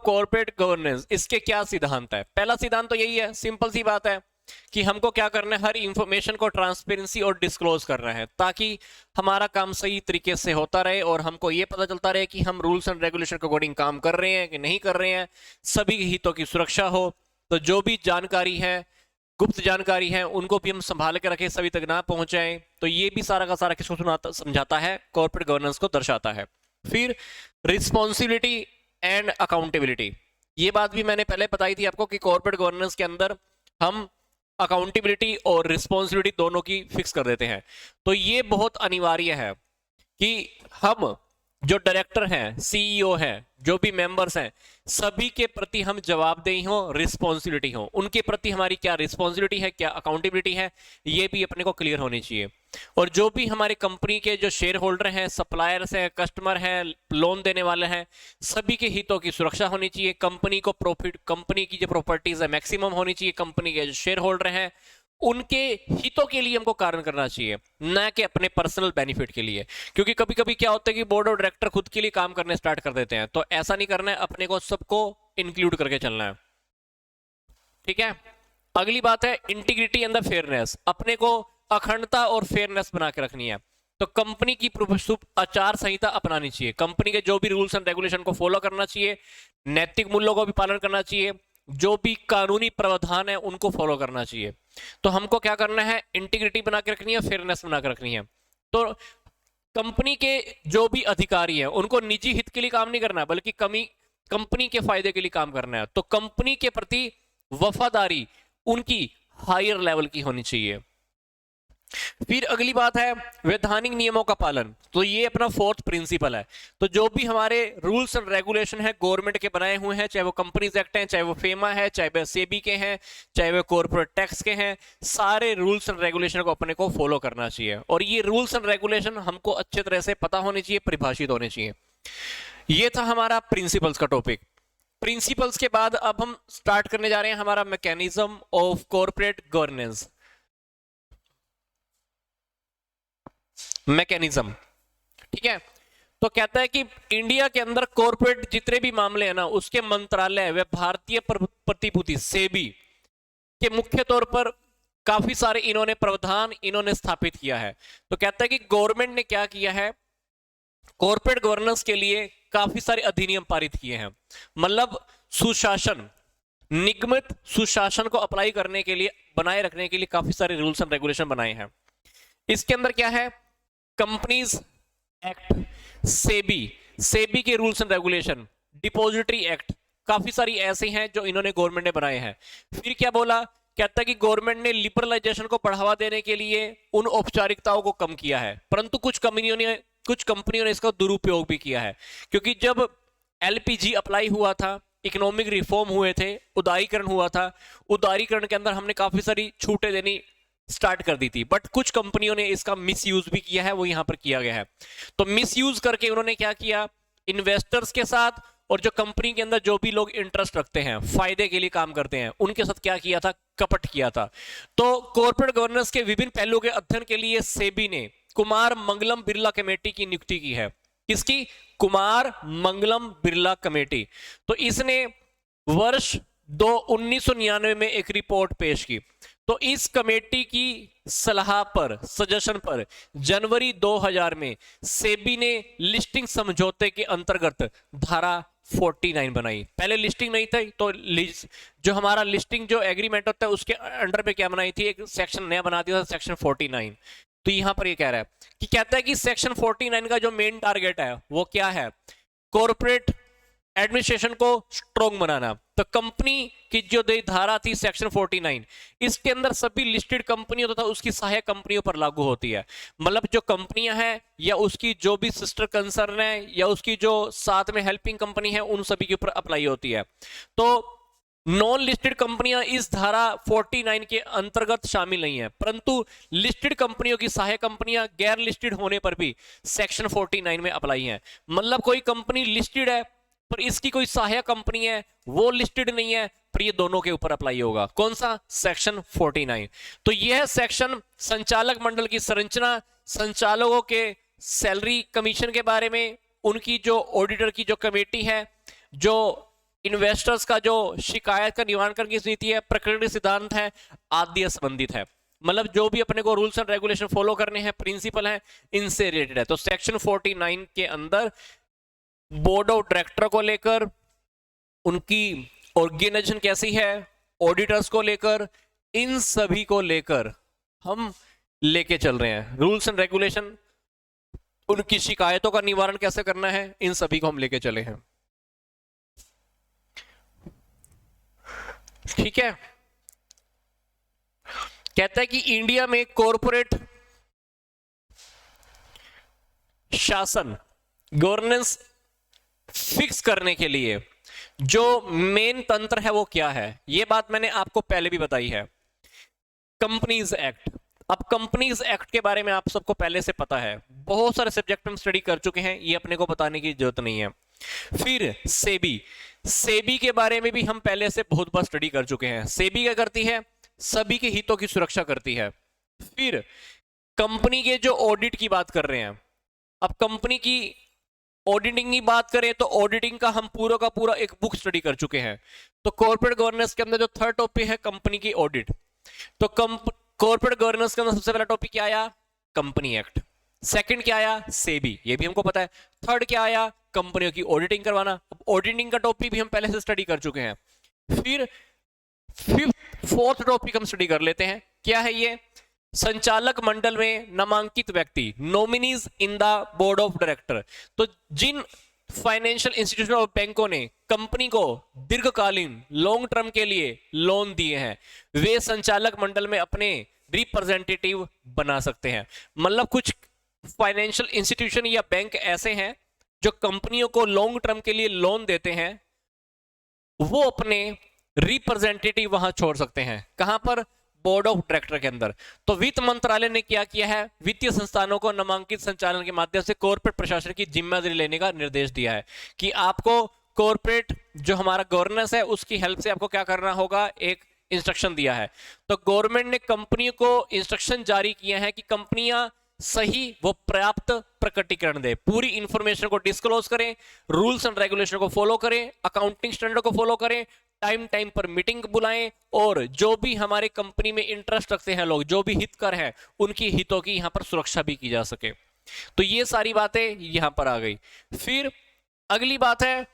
Corporate governance, इसके क्या सिद्धांत है? पहला सिद्धांत तो यही है, सिंपल सी बात है कि हमको क्या करना है, हर इंफॉर्मेशन को ट्रांसपेरेंसी और डिस्क्लोज करना है ताकि हमारा काम सही तरीके से होता रहे और हमको ये पता चलता रहे कि हम रूल्स एंड रेगुलेशन के अकॉर्डिंग काम कर रहे हैं कि नहीं कर रहे हैं, सभी हितों की सुरक्षा हो। तो जो भी जानकारी है, गुप्त जानकारी है, उनको भी हम संभाल के रखें, सभी तक ना पहुंचाएं। तो ये भी सारा का सारा किसको सुनाता समझाता है? कॉर्पोरेट गवर्नेंस को दर्शाता है। फिर रिस्पॉन्सिबिलिटी एंड अकाउंटेबिलिटी, ये बात भी मैंने पहले बताई थी आपको कि कॉर्पोरेट गवर्नेंस के अंदर हम अकाउंटेबिलिटी और रिस्पॉन्सिबिलिटी दोनों की फिक्स कर देते हैं। तो ये बहुत अनिवार्य है कि हम जो डायरेक्टर हैं, सीईओ हैं, जो भी मेंबर्स हैं, सभी के प्रति हम जवाबदेही हो, रिस्पॉन्सिबिलिटी हो। उनके प्रति हमारी क्या रिस्पॉन्सिबिलिटी है, क्या अकाउंटेबिलिटी है, ये भी अपने को क्लियर होनी चाहिए। और जो भी हमारे कंपनी के जो शेयर होल्डर हैं, सप्लायर्स हैं, कस्टमर हैं, लोन देने वाले हैं, सभी के हितों की सुरक्षा होनी चाहिए। कंपनी को प्रॉफिट, कंपनी की जो प्रॉपर्टीज है मैक्सिमम होनी चाहिए। कंपनी के जो शेयर होल्डर हैं उनके हितों के लिए हमको कारण करना चाहिए, ना कि अपने पर्सनल बेनिफिट के लिए। क्योंकि कभी कभी क्या होता है कि बोर्ड ऑफ डायरेक्टर खुद के लिए काम करने स्टार्ट कर देते हैं, तो ऐसा नहीं करना है, अपने को सबको इंक्लूड करके चलना है। ठीक है, अगली बात है इंटीग्रिटी एंड द फेयरनेस, अपने को अखंडता और फेयरनेस बना के रखनी है। तो कंपनी की आचार संहिता अपनानी चाहिए, कंपनी के जो भी रूल्स एंड रेगुलेशन को फॉलो करना चाहिए, नैतिक मूल्यों को भी पालन करना चाहिए, जो भी कानूनी प्रावधान है उनको फॉलो करना चाहिए। तो हमको क्या करना है, इंटीग्रिटी बना के रखनी है, फेयरनेस बना के रखनी है। तो कंपनी के जो भी अधिकारी हैं उनको निजी हित के लिए काम नहीं करना, बल्कि कंपनी के फायदे के लिए काम करना है। तो कंपनी के प्रति वफादारी उनकी हायर लेवल की होनी चाहिए। फिर अगली बात है वैधानिक नियमों का पालन। तो ये अपना फोर्थ प्रिंसिपल है। तो जो भी हमारे रूल्स एंड रेगुलेशन है गवर्नमेंट के बनाए हुए हैं, चाहे वो कंपनीज एक्ट हैं, चाहे वो फेमा है, चाहे वो सेबी के हैं, चाहे वो कॉर्पोरेट टैक्स के हैं, सारे रूल्स एंड रेगुलेशन को अपने को फॉलो करना चाहिए। और ये रूल्स एंड रेगुलेशन हमको अच्छे तरह से पता होने चाहिए, परिभाषित होने चाहिए। ये था हमारा प्रिंसिपल्स का टॉपिक। प्रिंसिपल्स के बाद अब हम स्टार्ट करने जा रहे हैं हमारा mechanism of corporate governance. Mechanism, ठीक है। तो कहता है कि इंडिया के अंदर कॉर्पोरेट जितने भी मामले हैं ना, उसके मंत्रालय व भारतीय प्रतिभूति सेबी के मुख्य तौर पर काफी सारे इन्होंने प्रावधान इन्होंने स्थापित किया है। तो कहता है कि गवर्नमेंट ने क्या किया है, कॉर्पोरेट गवर्नेंस के लिए काफी सारे अधिनियम पारित किए हैं। मतलब सुशासन, निगमित सुशासन को अप्लाई करने के लिए, बनाए रखने के लिए काफी सारे रूल्स एंड रेगुलेशन बनाए हैं। इसके अंदर क्या है, कंपनीज एक्ट, सेबी के rules and regulation, depository act, काफी सारी ऐसे हैं जो इन्होंने गवर्नमेंट ने बनाए हैं। फिर क्या बोला, कहता है कि गवर्नमेंट ने लिबरलाइजेशन को बढ़ावा देने के लिए उन औपचारिकताओं को कम किया है, परंतु कुछ कंपनियों ने इसका दुरुपयोग भी किया है। क्योंकि जब एलपीजी अप्लाई हुआ था, इकोनॉमिक रिफॉर्म हुए थे, उदारीकरण हुआ था, उदारीकरण के अंदर हमने काफी सारी छूटें देनी स्टार्ट कर दी थी, बट कुछ कंपनियों ने इसका मिसयूज भी किया है, वो यहां पर किया गया है। तो मिसयूज करके उन्होंने क्या किया, इन्वेस्टर्स के साथ और जो कंपनी के अंदर जो भी लोग इंटरेस्ट रखते हैं, फायदे के लिए काम करते हैं, उनके साथ क्या किया था, कपट किया था। तो कॉर्पोरेट गवर्नेंस के विभिन्न पहलुओं के अध्ययन के लिए सेबी ने कुमार मंगलम बिरला कमेटी की नियुक्ति की है। किसकी? कुमार मंगलम बिरला कमेटी। तो इसने वर्ष 1999 में एक रिपोर्ट पेश की। तो इस कमेटी की सलाह पर, सजेशन पर जनवरी 2000 में सेबी ने लिस्टिंग समझौते के अंतर्गत धारा 49 बनाई। पहले लिस्टिंग नहीं थी, तो जो हमारा लिस्टिंग जो एग्रीमेंट होता है उसके अंडर पे क्या बनाई थी, एक सेक्शन नया बना दिया था, सेक्शन 49। तो यहां पर ये कह रहा है कि कहता है कि सेक्शन 49 का जो मेन टारगेट है वो क्या है, कॉर्पोरेट एडमिनिस्ट्रेशन को स्ट्रॉन्ग बनाना। तो कंपनी की जो धारा थी सेक्शन 49, इसके अंदर सभी लिस्टेड कंपनियों तथा उसकी सहायक कंपनियों पर लागू होती है। मतलब जो कंपनियां हैं या उसकी जो भी सिस्टर कंसर्न है या उसकी जो साथ में हेल्पिंग कंपनी है, उन सभी के ऊपर अप्लाई होती है। तो नॉन लिस्टेड कंपनियां इस धारा 49 के अंतर्गत शामिल नहीं है, परंतु लिस्टेड कंपनियों की सहायक कंपनियां गैर लिस्टेड होने पर भी सेक्शन 49 में अप्लाई है। मतलब कोई कंपनी लिस्टेड है पर इसकी कोई सहायक कंपनी है, वो लिस्टेड नहीं है, पर ये दोनों के ऊपर अप्लाई होगा। कौन सा? सेक्शन 49। तो यह सेक्शन संचालक मंडल की संरचना, संचालकों के सैलरी कमीशन के बारे में, उनकी जो ऑडिटर की जो कमेटी है, जो इन्वेस्टर्स का जो शिकायत का निवारण करने की नीति है, प्रकृति सिद्धांत है, आदि संबंधित है। मतलब जो भी अपने को रूल्स एंड रेगुलेशन फॉलो करने हैं, प्रिंसिपल हैं, इनसे रिलेटेड है। तो सेक्शन 49 के अंदर बोर्ड ऑफ डायरेक्टर को लेकर, उनकी ऑर्गेनाइजेशन कैसी है, ऑडिटर्स को लेकर, इन सभी को लेकर हम लेके चल रहे हैं। रूल्स एंड रेगुलेशन, उनकी शिकायतों का निवारण कैसे करना है, इन सभी को हम लेके चले हैं। ठीक है। कहता है कि इंडिया में कॉरपोरेट शासन, गवर्नेंस फिक्स करने के लिए जो मेन तंत्र है वो क्या है, ये बात मैंने आपको पहले भी बताई है, कंपनीज एक्ट। अब कंपनीज एक्ट के बारे में आप सबको पहले से पता है, बहुत सारे सब्जेक्ट में स्टडी कर चुके हैं, ये अपने को बताने की जरूरत नहीं है। फिर सेबी, सेबी के बारे में भी हम पहले से बहुत बार स्टडी कर चुके हैं। सेबी क्या करती है, सभी के हितों की सुरक्षा करती है। फिर कंपनी के जो ऑडिट की बात कर रहे हैं, अब कंपनी की ऑडिटिंग की बात करें तो ऑडिटिंग का हम पूरा का पूरा एक बुक स्टडी कर चुके हैं। तो कॉर्पोरेट गवर्नेंस के अंदर जो थर्ड टॉपिक है कंपनी की ऑडिट, तो कॉर्पोरेट गवर्नेंस के अंदर सबसे पहला टॉपिक क्या आया, कंपनी एक्ट। सेकंड क्या आया, सेबी, ये भी हमको पता है। थर्ड क्या आया, कंपनियों की ऑडिटिंग करवाना। अब ऑडिटिंग का टॉपिक भी हम पहले से स्टडी कर चुके हैं। फिर फोर्थ टॉपिक हम स्टडी कर लेते हैं, क्या है ये, संचालक मंडल में नामांकित व्यक्ति, nominees in the board of director. तो जिन फाइनेंशियल इंस्टीट्यूशन और बैंकों ने कंपनी को दीर्घकालीन लॉन्ग टर्म के लिए लोन दिए हैं, वे संचालक मंडल में अपने रिप्रेजेंटेटिव बना सकते हैं। मतलब कुछ फाइनेंशियल इंस्टीट्यूशन या बैंक ऐसे हैं जो कंपनियों को लॉन्ग टर्म के लिए लोन देते हैं, वो अपने रिप्रेजेंटेटिव वहां छोड़ सकते हैं। कहां पर, बोर्ड ऑफ डायरेक्टर के अंदर। तो वित्त मंत्रालय ने क्या किया है, वित्तीय संस्थानों को नामांकित संचालन के माध्यम से कॉर्पोरेट प्रशासन की जिम्मेदारी लेने का निर्देश दिया है कि आपको कॉर्पोरेट जो हमारा गवर्नेंस है उसकी हेल्प से आपको क्या करना होगा, एक इंस्ट्रक्शन दिया है। तो गवर्नमेंट ने कंपनियों को इंस्ट्रक्शन जारी किया है कि कंपनियां सही वो पर्याप्त प्रकटीकरण दे, पूरी इंफॉर्मेशन को डिस्क्लोज करें, रूल्स एंड रेगुलेशन को फॉलो करें, अकाउंटिंग स्टैंडर्ड को फॉलो करें, टाइम टाइम पर मीटिंग बुलाएं, और जो भी हमारे कंपनी में इंटरेस्ट रखते हैं लोग, जो भी हितकर हैं, उनकी हितों की यहां पर सुरक्षा भी की जा सके। तो ये सारी बातें यहां पर आ गई। फिर अगली बात है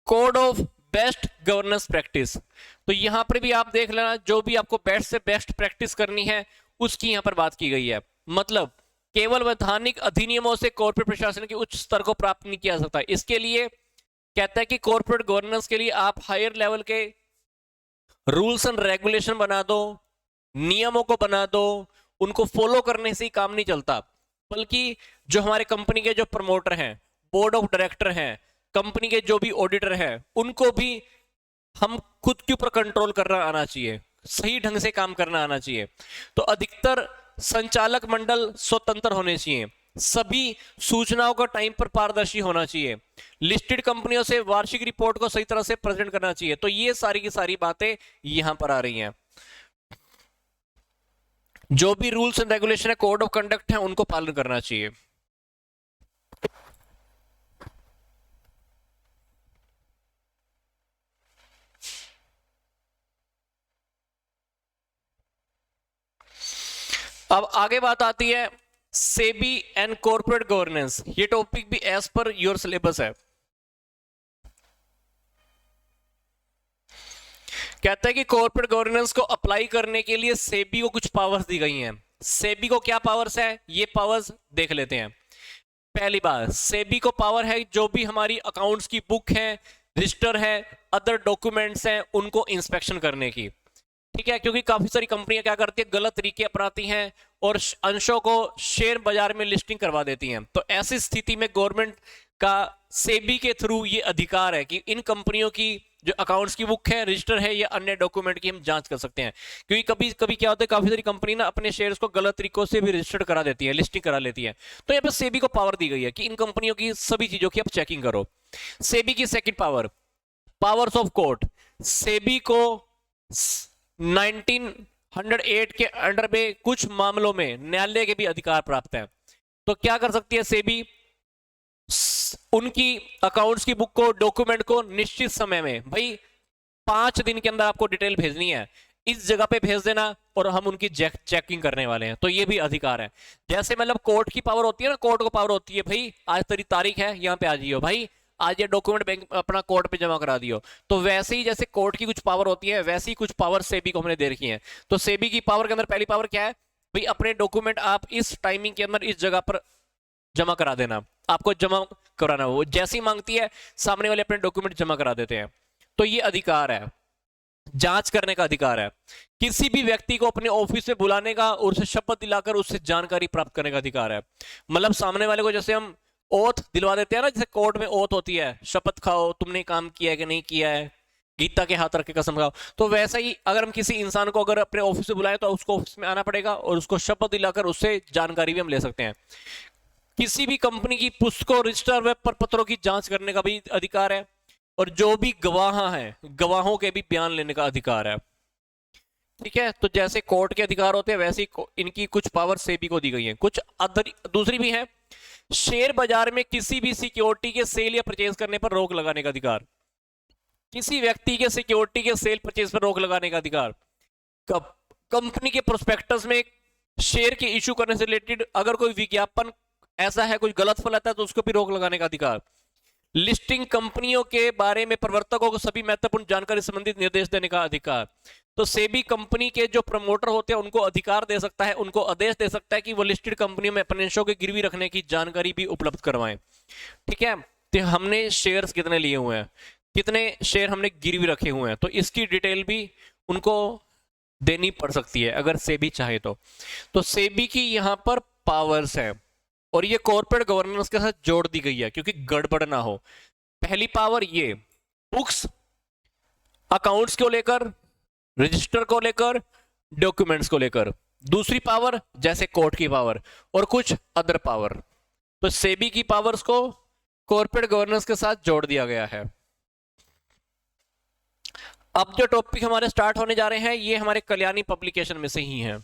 code of best governance practice. तो यहां पर भी आप देख लेना, जो भी आपको बेस्ट से बेस्ट प्रैक्टिस करनी है उसकी यहां पर बात की गई है। मतलब केवल वैधानिक अधिनियमों से कॉर्पोरेट प्रशासन के उच्च स्तर को प्राप्त नहीं किया जा सकता। इसके लिए कहता है कि कॉर्पोरेट गवर्नेंस के लिए आप हायर लेवल के रूल्स एंड रेगुलेशन बना दो, नियमों को बना दो, उनको फॉलो करने से ही काम नहीं चलता, बल्कि जो हमारे कंपनी के जो प्रमोटर हैं, बोर्ड ऑफ डायरेक्टर हैं, कंपनी के जो भी ऑडिटर हैं, उनको भी हम खुद के ऊपर कंट्रोल करना आना चाहिए, सही ढंग से काम करना आना चाहिए। तो अधिकतर संचालक मंडल स्वतंत्र होने चाहिए, सभी सूचनाओं का टाइम पर पारदर्शी होना चाहिए, लिस्टेड कंपनियों से वार्षिक रिपोर्ट को सही तरह से प्रेजेंट करना चाहिए। तो ये सारी की सारी बातें यहां पर आ रही हैं। जो भी रूल्स एंड रेगुलेशन है, कोड ऑफ कंडक्ट है, उनको पालन करना चाहिए। अब आगे बात आती है सेबी एंड कॉर्पोरेट गवर्नेंस। ये टॉपिक भी एज पर योर सिलेबस है। कहता है कि कॉर्पोरेट गवर्नेंस को अप्लाई करने के लिए सेबी को कुछ पावर्स दी गई हैं। सेबी को क्या पावर्स है, ये पावर्स देख लेते हैं। पहली बात, सेबी को पावर है जो भी हमारी अकाउंट्स की बुक है, रजिस्टर है, अदर डॉक्यूमेंट्स हैं, उनको इंस्पेक्शन करने की। ठीक है, क्योंकि काफी सारी कंपनियां क्या करती है, गलत तरीके अपनाती हैं और अंशों को शेयर बाजार में लिस्टिंग करवा देती हैं। तो ऐसी स्थिति में गवर्नमेंट का सेबी के थ्रू ये अधिकार है कि इन कंपनियों की जो अकाउंट्स की बुक है, रजिस्टर है या अन्य डॉक्यूमेंट की हम जांच कर सकते हैं। क्योंकि कभी कभी क्या होता है, काफी सारी कंपनी ना अपने शेयर्स को गलत तरीकों से भी रजिस्टर्ड करा देती है, लिस्टिंग करा लेती है। तो यहाँ पे सेबी को पावर दी गई है कि इन कंपनियों की सभी चीजों की आप चेकिंग करो। सेबी की second power, powers of court. SEBI को 1908 के अंडर में कुछ मामलों में न्यायालय के भी अधिकार प्राप्त है। तो क्या कर सकती है सेबी, उनकी अकाउंट्स की बुक को, डॉक्यूमेंट को निश्चित समय में, भाई 5 दिन के अंदर आपको डिटेल भेजनी है, इस जगह पे भेज देना और हम उनकी चेकिंग करने वाले हैं। तो ये भी अधिकार है। जैसे मतलब कोर्ट की पावर होती है ना, कोर्ट को पावर होती है भाई आज तेरी तारीख है, यहाँ पे आ जाइयो भाई, आज ये डॉक्यूमेंट बैंक अपना कोर्ट पे जमा करा दियो। तो वैसे ही जैसे कोर्ट की कुछ पावर होती है, वैसे ही कुछ पावर सेबी को हमने दे रखी है। तो सेबी की पावर के अंदर पहली पावर क्या है भाई, अपने डॉक्यूमेंट आप इस टाइमिंग के अंदर इस जगह पर जमा करा देना, आपको जमा कराना। वो जैसी मांगती है सामने वाले अपने डॉक्यूमेंट जमा करा देते हैं। तो ये अधिकार है। जांच करने का अधिकार है, किसी भी व्यक्ति को अपने ऑफिस में बुलाने का और उसे शपथ दिलाकर उससे जानकारी प्राप्त करने का अधिकार है। मतलब सामने वाले को जैसे हम ओथ दिलवा देते हैं ना, जैसे कोर्ट में ओथ होती है, शपथ खाओ तुमने काम किया है कि नहीं किया है, गीता के हाथ रख के कसम खाओ। तो वैसा ही अगर हम किसी इंसान को अगर अपने ऑफिस में बुलाएं तो उसको ऑफिस में आना पड़ेगा और उसको शपथ दिलाकर उससे जानकारी भी हम ले सकते हैं। किसी भी कंपनी की पुस्तकों, रजिस्टर व पत्रों की जांच करने का भी अधिकार है। और जो भी गवाह हैं, गवाहों के भी बयान लेने का अधिकार है। ठीक है, तो जैसे कोर्ट के अधिकार होते हैं वैसे ही इनकी कुछ पावर सेबी को दी गई है। कुछ दूसरी भी है। शेयर बाजार में किसी भी सिक्योरिटी के सेल या परचेज करने पर रोक लगाने का अधिकार। किसी व्यक्ति के सिक्योरिटी के सेल परचेज पर रोक लगाने का अधिकार। कंपनी के प्रोस्पेक्टस में शेयर के इशू करने से रिलेटेड अगर कोई विज्ञापन ऐसा है, कुछ गलत फल आता है तो उसको भी रोक लगाने का अधिकार। लिस्टिंग कंपनियों के बारे में प्रवर्तकों को सभी महत्वपूर्ण जानकारी संबंधित निर्देश देने का अधिकार। तो सेबी कंपनी के जो प्रमोटर होते हैं उनको अधिकार दे सकता है, उनको आदेश दे सकता है कि वो लिस्टेड कंपनियों में अपने शेयरों की गिरवी रखने की जानकारी भी उपलब्ध करवाएं। ठीक है, तो हमने शेयर्स कितने लिए हुए हैं, कितने शेयर हमने गिरवी रखे हुए हैं, तो इसकी डिटेल भी उनको देनी पड़ सकती है अगर सेबी चाहे तो सेबी की यहां पर पावर्स है और ये कॉर्पोरेट गवर्नेंस के साथ जोड़ दी गई है क्योंकि गड़बड़ ना हो। पहली पावर ये बुक्स, अकाउंट्स को लेकर, रजिस्टर को लेकर, डॉक्यूमेंट्स को लेकर। दूसरी पावर जैसे कोर्ट की पावर और कुछ अदर पावर। तो सेबी की पावर्स को कॉर्पोरेट गवर्नेंस के साथ जोड़ दिया गया है। अब जो टॉपिक हमारे स्टार्ट होने जा रहे हैं ये हमारे कल्याणी पब्लिकेशन में से ही हैं।